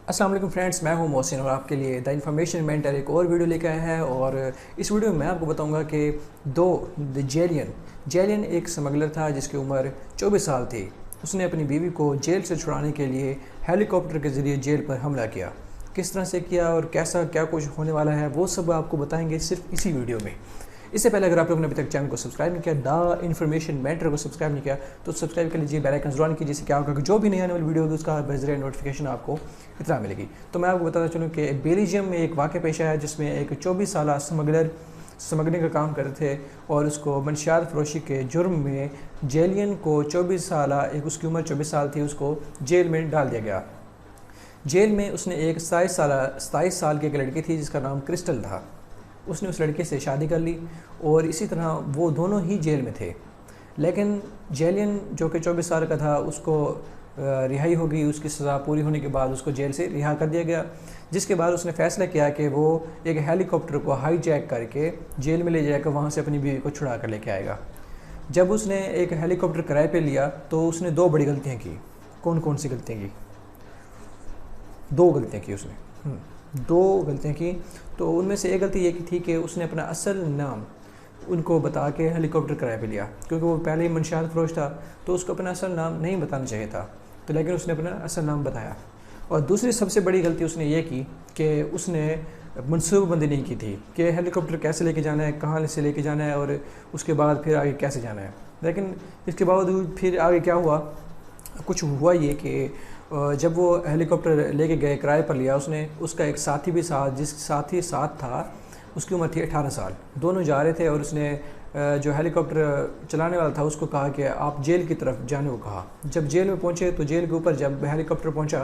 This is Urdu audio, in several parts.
السلام علیکم فرینڈس، میں ہوں محسن اور آپ کے لیے دا انفارمیشن مینٹر ایک اور ویڈیو لے کے آیا ہے۔ اور اس ویڈیو میں آپ کو بتاؤں گا کہ جیلین ایک سمگلر تھا جس کی عمر 24 سال تھی۔ اس نے اپنی بیوی کو جیل سے چھڑانے کے لیے ہیلی کاپٹر کے ذریعے جیل پر حملہ کیا۔ کس طرح سے کیا اور کیا کچھ ہونے والا ہے وہ سب آپ کو بتائیں گے صرف اسی ویڈیو میں۔ اس سے پہلے اگر آپ لوگوں نے ابھی تک چینل کو سبسکرائب نہیں کیا، دا انفارمیشن مینٹر کو سبسکرائب نہیں کیا تو سبسکرائب کر لیجیے، بیل آئکن ضرور آن کیجیے، جس سے کیا ہوگا کہ جو بھی نئی آنے والی ویڈیو ہوگی اس کا بذریعہ نوٹیفیکیشن آپ کو اطلاع ملے گی۔ تو میں آپ کو بتاتا چلوں کہ بیلجیم میں ایک واقعہ پیش آیا جس میں ایک 24 سالہ سمگلنگ کا کام کرتے تھے اور اس کو منشیات فروشی کے جرم میں جیلین کو 24 سالہ اس کی عمر 24 سال تھی، اس کو جیل میں ڈال دیا گیا۔ جیل میں اس نے ایک 27 سال کی ایک لڑکی تھی جس کا نام کرسٹل تھا۔ اس نے اس لڑکے سے شادی کر لی اور اسی طرح وہ دونوں ہی جیل میں تھے، لیکن جیلین جو کہ 24 سال کا تھا اس کو رہائی ہو گئی۔ اس کی سزا پوری ہونے کے بعد اس کو جیل سے رہا کر دیا گیا، جس کے بعد اس نے فیصلہ کیا کہ وہ ایک ہیلی کاپٹر کو ہائی جیک کر کے جیل میں لے جائے کر وہاں سے اپنی بیوی کو چھڑا کر لے کے آئے گا۔ جب اس نے ایک ہیلی کاپٹر کرائے پہ لیا تو اس نے 2 بڑی غلطیاں کی۔ کون سی غلطیاں کی؟ 2 غلطیاں کی اس نے 2 غلطیاں کی۔ تو ان میں سے ایک غلطی یہ تھی کہ اس نے اپنا اصل نام ان کو بتا کے ہیلی کاپٹر کرائے پہ لیا، کیونکہ وہ پہلے ہی منشیات فروش تھا تو اس کو اپنا اصل نام نہیں بتانا چاہیے تھا، تو لیکن اس نے اپنا اصل نام بتایا۔ اور دوسری سب سے بڑی غلطی اس نے یہ کی کہ اس نے منصوبہ بندی نہیں کی تھی کہ ہیلی کاپٹر کیسے لے کے جانا ہے، کہاں سے لے کے جانا ہے اور اس کے بعد پھر آگے کیسے جانا ہے۔ لیکن اس کے باوجود پھر آگے کیا ہوا، کچھ ہوا یہ کہ جب وہ ہیلی کاپٹر لے کے گئے، کرائے پر لیا، اس نے اس کا ایک ساتھی بھی جس ساتھی ساتھ تھا، اس کی عمر تھی 18 سال۔ دونوں جا رہے تھے اور اس نے جو ہیلی کاپٹر چلانے والا تھا اس کو کہا کہ آپ جیل کی طرف جانے کو کہا۔ جب جیل میں پہنچے تو جیل کے اوپر جب ہیلی کاپٹر پہنچا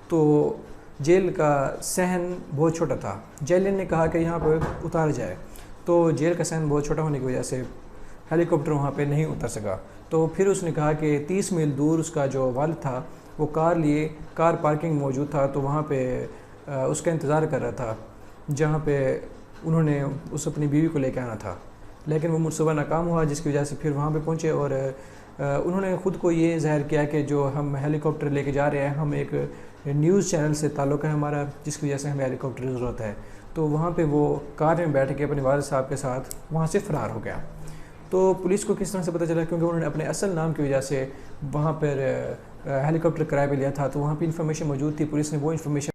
تو جیل کا صحن بہت چھوٹا تھا۔ جیلین نے کہا کہ یہاں پہ اتارا جائے، تو جیل کا صحن بہت چھوٹا ہونے کی وجہ سے ہیلی کاپٹر وہاں پہ نہیں اتر سکا۔ تو پھر اس نے کہا کہ 30 میل دور اس کا جو والد تھا وہ کار پارکنگ موجود تھا، تو وہاں پہ اس کا انتظار کر رہا تھا، جہاں پہ انہوں نے اپنی بیوی کو لے کے آنا تھا۔ لیکن وہ منصوبہ ناکام ہوا، جس کی وجہ سے پھر وہاں پہ پہنچے اور انہوں نے خود کو یہ ظاہر کیا کہ جو ہم ہیلی کاپٹر لے کے جا رہے ہیں، ہم ایک نیوز چینل سے تعلق ہے ہمارا، جس کی وجہ سے ہمیں ہیلی کاپٹر کی ضرورت ہے۔ تو وہاں پہ وہ کار میں بیٹھ کے اپنے والد صاحب کے ساتھ وہاں سے فرار ہو گیا۔ تو پولیس کو کس طرح سے پتہ چلا؟ کیونکہ انہوں نے اپنے اصل نام کی وجہ سے وہاں پر ہیلی کاپٹر کرائے پہ لیا تھا، تو وہاں پہ انفارمیشن موجود تھی۔ پولیس نے وہ انفارمیشن